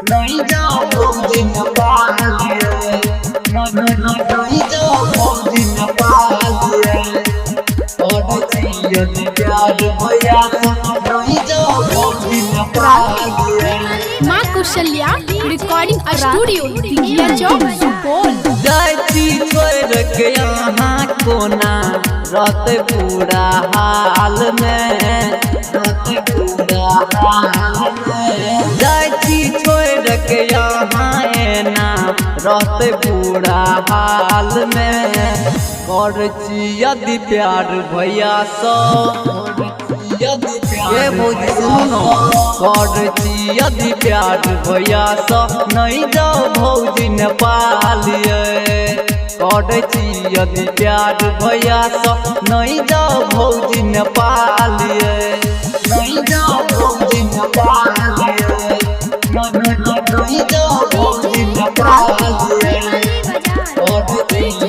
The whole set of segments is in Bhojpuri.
नहीं जाओ भौजी नेपालिए नहीं जाओ भौजी नेपालिए और जियत प्यार भैया नहीं जाओ भौजी नेपालिए। माँ कौशल्या रिकॉर्डिंग स्टूडियो दिघिया चौक सुपौल। जाती छोड़ के यहाँ कोना रात पूरा हाल में रात पूरा हाल में जाती छोड़ के यहाँ ना रात पूरा हाल में कर यदि प्यार भैया सो ये भौजी सुनो कर यदि प्यार भैया सो नहीं जाओ भौजी नेपालिए कर यदि प्यार भैया सो नहीं जाओ भौजी नेपालिए नहीं जाओ भौजी नेपालिए नहीं जाओ भौजी नेपालिए और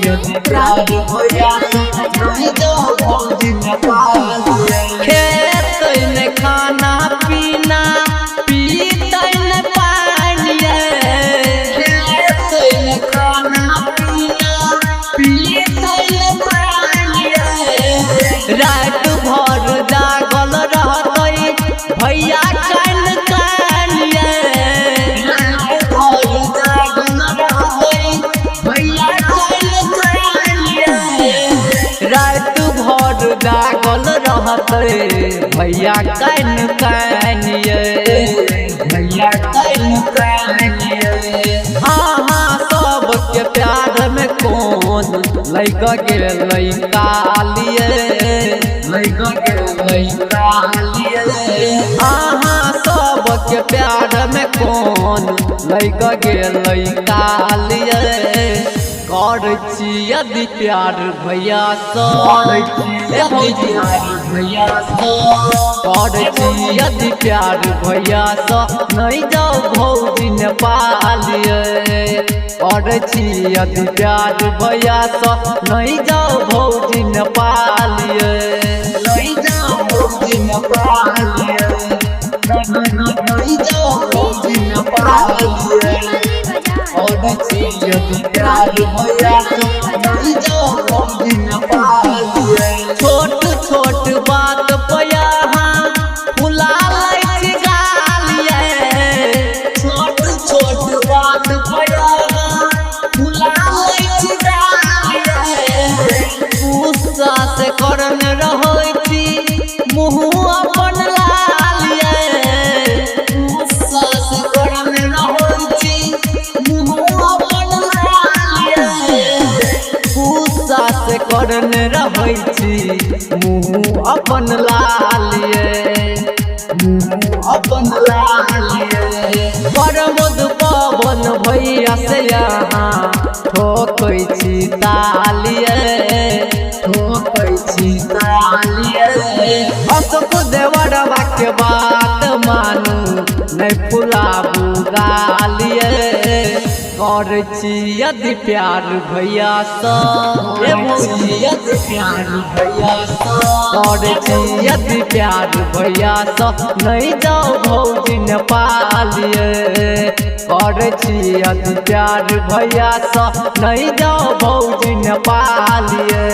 यदि प्यार भैया सो नहीं जाओ भौजी नेपालिए। खेत में खाना पीना पीतन पानी खेत में खाना पीना पीतन पानी रात भर जागल रहतई भैया कान कानिए रात भर जागल रहतई भैया कान कानिए रात भर जागल रहतई भैया कान कानिए भैया कान कानिए। हाँ सबके प्यार में कौन लैका गेलै कालिए लैका गेलै कालिए। हाँ सबके प्यार में कौन लैका गेलै कालिए कर यदि प्यार भैया सो भैया सो कर यदि प्यार भैया सो नहीं जाओ भौजी नेपालिए कर यदि प्यार भैया सो नहीं जाओ भौजी नेपालिए नहीं जाओ भौजी नेपालिए नहीं जाओ भौजी नेपालिए और यदि प्यार भैया नहीं जाओ भौजी नेपालिए। छोट छोट बात पया फुला लै गालिए छोट छोट बात पया फुला लै गालिए गुस्सा से करन रहै छी मुँह अपन लालिए गुस्सा से करन रहै छी गुस्सा से करन रहै छी मुँह अपन लालिए मुँह अपन लालिए। प्रमोद पवन भैया से यहाँ ठोकै छी तालिए ठोकै छी तालिए। अशोक देवरवा के बात मानू नहीं फुलाबू गालिए कर यदि प्यार भैया सो यदि प्यार भैया सो कर यदि प्यार भैया सो नहीं जाओ भौजी नेपालिए कर यदि प्यार भैया सो नहीं जाओ भौजी नेपालिए।